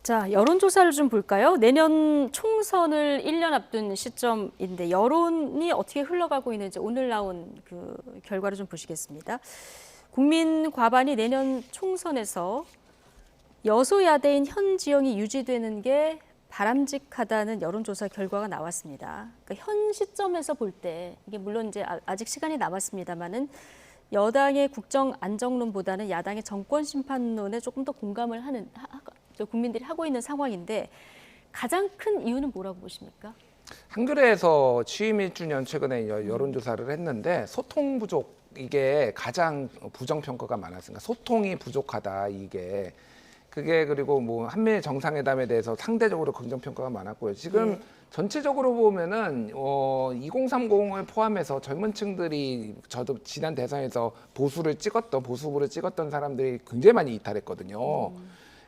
자, 여론조사를 좀 볼까요? 내년 총선을 1년 앞둔 시점인데 여론이 어떻게 흘러가고 있는지 오늘 나온 그 결과를 좀 보시겠습니다. 국민 과반이 내년 총선에서 여소야대인 현 지형이 유지되는 게 바람직하다는 여론조사 결과가 나왔습니다. 그러니까 현 시점에서 볼 때 이게 물론 이제 아직 시간이 남았습니다만은 여당의 국정 안정론보다는 야당의 정권 심판론에 조금 더 공감을 하는 국민들이 하고 있는 상황인데 가장 큰 이유는 뭐라고 보십니까? 한겨레에서 취임 1주년 최근에 여론조사를 했는데 소통 부족 이게 가장 부정평가가 많았습니다. 소통이 부족하다 이게 그게 그리고 뭐 한미 정상회담에 대해서 상대적으로 긍정평가가 많았고요. 지금 전체적으로 보면은 2030을 포함해서 젊은 층들이 저도 지난 대선에서 보수 후보를 찍었던 사람들이 굉장히 많이 이탈했거든요.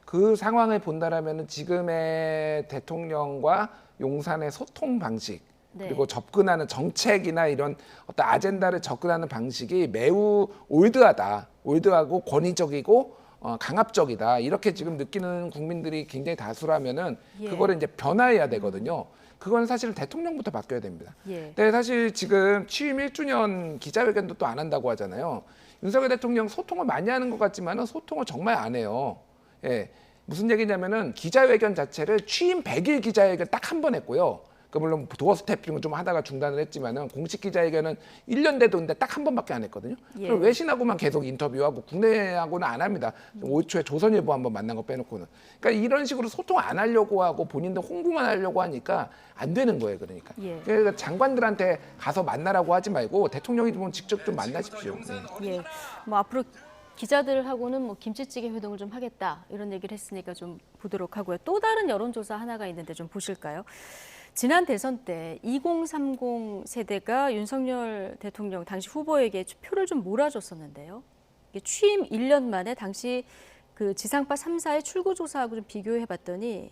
그 상황을 본다라면 지금의 대통령과 용산의 소통 방식 그리고 접근하는 정책이나 이런 어떤 아젠다를 접근하는 방식이 매우 올드하고 권위적이고 강압적이다 이렇게 지금 느끼는 국민들이 굉장히 다수라면은 그거를 이제 변화해야 되거든요. 그건 사실 대통령부터 바뀌어야 됩니다. 근데 사실 지금 취임 1주년 기자회견도 또 안 한다고 하잖아요. 윤석열 대통령 소통을 많이 하는 것 같지만은 소통을 정말 안 해요. 예. 무슨 얘기냐면은 기자회견 자체를 취임 100일 기자회견 딱 한 번 했고요. 그 물론 도어 스태핑을 좀 하다가 중단을 했지만은 공식 기자회견은 1년 돼도인데 딱 한 번밖에 안 했거든요. 그럼 외신하고만 계속 인터뷰하고 국내하고는 안 합니다. 올 초에 조선일보 한번 만난 거 빼놓고는. 그러니까 이런 식으로 소통 안 하려고 하고 본인도 홍보만 하려고 하니까 안 되는 거예요. 그러니까 장관들한테 가서 만나라고 하지 말고 대통령이 좀 직접 좀 만나십시오. 뭐 앞으로 기자들하고는 뭐 김치찌개 회동을 좀 하겠다 이런 얘기를 했으니까 좀 보도록 하고요. 또 다른 여론조사 하나가 있는데 좀 보실까요? 지난 대선 때 2030 세대가 윤석열 대통령 당시 후보에게 표를 좀 몰아줬었는데요. 이게 취임 1년 만에 당시 그 지상파 3사의 출구조사하고 좀 비교해봤더니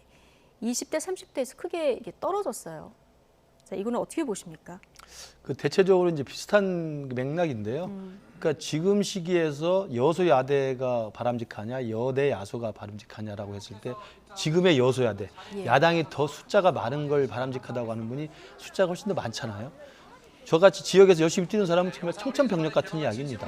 20대, 30대에서 크게 이게 떨어졌어요. 자, 이거는 어떻게 보십니까? 그 대체적으로 이제 비슷한 맥락인데요. 그러니까 지금 시기에서 여소야대가 바람직하냐, 여대 야소가 바람직하냐라고 했을 때 지금의 여소야대, 야당이 더 숫자가 많은 걸 바람직하다고 하는 분이 숫자가 훨씬 더 많잖아요. 저같이 지역에서 열심히 뛰는 사람은 정말 청천벽력 같은 이야기입니다.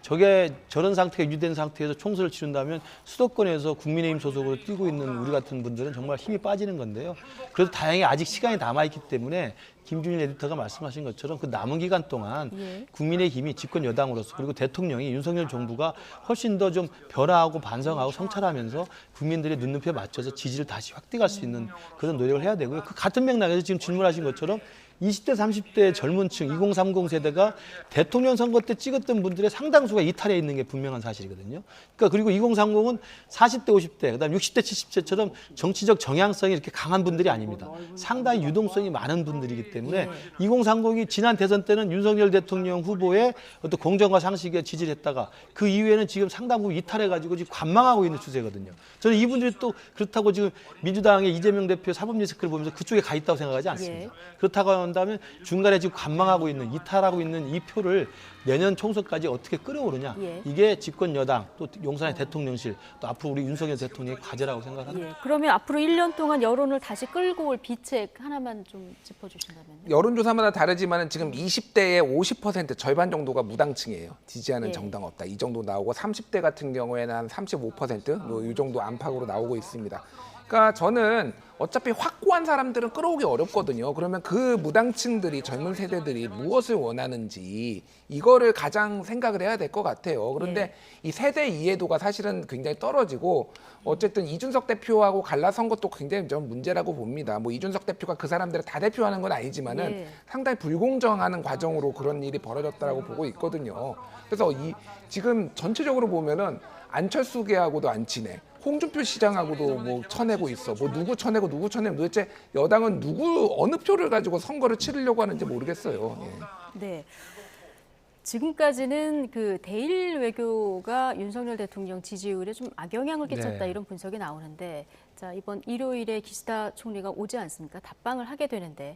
저게 저런 상태가 유지된 상태에서 총선을 치른다면 수도권에서 국민의힘 소속으로 뛰고 있는 우리 같은 분들은 정말 힘이 빠지는 건데요. 그래도 다행히 아직 시간이 남아있기 때문에 김준일 에디터가 말씀하신 것처럼 그 남은 기간 동안 국민의힘이 집권 여당으로서 그리고 대통령이 윤석열 정부가 훨씬 더 좀 변화하고 반성하고 성찰하면서 국민들의 눈높이에 맞춰서 지지를 다시 확대할 수 있는 그런 노력을 해야 되고요. 그 같은 맥락에서 지금 질문하신 것처럼 20대, 30대 젊은 층 2030 세대가 대통령 선거 때 찍었던 분들의 상당수가 이탈해 있는 게 분명한 사실이거든요. 그러니까 그리고 2030은 40대, 50대, 그다음 60대, 70대처럼 정치적 정향성이 이렇게 강한 분들이 아닙니다. 상당히 유동성이 많은 분들이기 때문에 2030이 지난 대선 때는 윤석열 대통령 후보의 어떤 공정과 상식에 지지를 했다가 그 이후에는 지금 상당 부분 이탈해가지고 지금 관망하고 있는 추세거든요. 저는 이분들이 또 그렇다고 지금 민주당의 이재명 대표 사법 리스크를 보면서 그쪽에 가 있다고 생각하지 않습니다. 그렇다고 한다면 중간에 지금 관망하고 있는 이탈하고 있는 이 표를 내년 총선까지 어떻게 끌어오르냐 이게 집권 여당 또 용산의 대통령실 또 앞으로 우리 윤석열 대통령의 과제라고 생각합니다. 그러면 앞으로 1년 동안 여론을 다시 끌고 올 비책 하나만 좀 짚어주신다면요. 여론조사마다 다르지만 지금 20대의 50% 절반 정도가 무당층이에요. 지지하는 정당 없다. 이 정도 나오고 30대 같은 경우에는 한 35%뭐 이 정도 안팎으로 나오고 있습니다. 그러니까 저는 어차피 확고한 사람들은 끌어오기 어렵거든요. 그러면 그 무당층들이 젊은 세대들이 무엇을 원하는지 이거를 가장 생각을 해야 될 것 같아요. 그런데 이 세대 이해도가 사실은 굉장히 떨어지고 어쨌든 이준석 대표하고 갈라선 것도 굉장히 좀 문제라고 봅니다. 뭐 이준석 대표가 그 사람들을 다 대표하는 건 아니지만은 상당히 불공정하는 과정으로 그런 일이 벌어졌다라고 보고 있거든요. 그래서 지금 전체적으로 보면은 안철수계하고도 안 친해. 홍준표 시장하고도 뭐 쳐내고 있어. 뭐 누구 쳐내고 누구 쳐내면 도대체 여당은 어느 표를 가지고 선거를 치르려고 하는지 모르겠어요. 네. 지금까지는 그 대일 외교가 윤석열 대통령 지지율에 좀 악영향을 끼쳤다 이런 분석이 나오는데 자, 이번 일요일에 기시다 총리가 오지 않습니까? 답방을 하게 되는데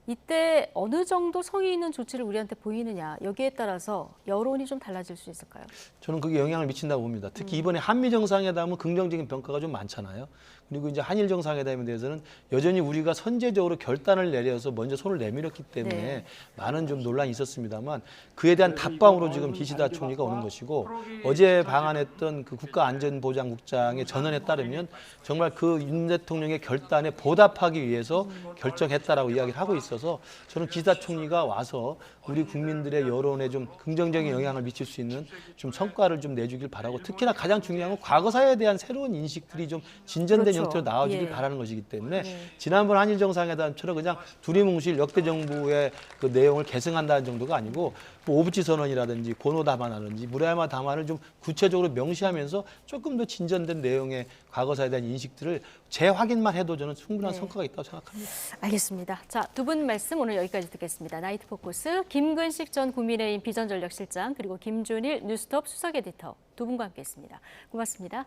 이때 어느 정도 성의 있는 조치를 우리한테 보이느냐 여기에 따라서 여론이 좀 달라질 수 있을까요? 저는 그게 영향을 미친다고 봅니다. 특히 이번에 한미 정상회담은 긍정적인 평가가 좀 많잖아요. 그리고 이제 한일 정상회담에 대해서는 여전히 우리가 선제적으로 결단을 내려서 먼저 손을 내밀었기 때문에 네. 많은 좀 논란이 있었습니다만 그에 대한 답방으로 지금 기시다 총리가 오는 것이고 어제 방한했던 그 국가안전보장국장의 전언에 따르면 정말 그 윤 대통령의 결단에 보답하기 위해서 결정했다라고 이야기를 하고 있어서 저는 기시다 총리가 와서 우리 국민들의 여론에 좀 긍정적인 영향을 미칠 수 있는 좀 성과를 좀 내주길 바라고 특히나 가장 중요한 건 과거사에 대한 새로운 인식들이 좀 진전된 그렇죠. 형태로 나와주길 예. 바라는 것이기 때문에 네. 지난번 한일 정상회담처럼 그냥 두리뭉실 역대 정부의 그 내용을 계승한다는 정도가 아니고 뭐 오부치 선언이라든지 고노 담화라든지 무라야마 담화를 좀 구체적으로 명시하면서 조금 더 진전된 내용의 과거사에 대한 인식들을 재확인만 해도 저는 충분한 네. 성과가 있다고 생각합니다. 알겠습니다. 자, 두 분 말씀 오늘 여기까지 듣겠습니다. 나이트 포커스 김근식 전 국민의힘 비전전략실장 그리고 김준일 뉴스톱 수석 에디터 두 분과 함께했습니다. 고맙습니다.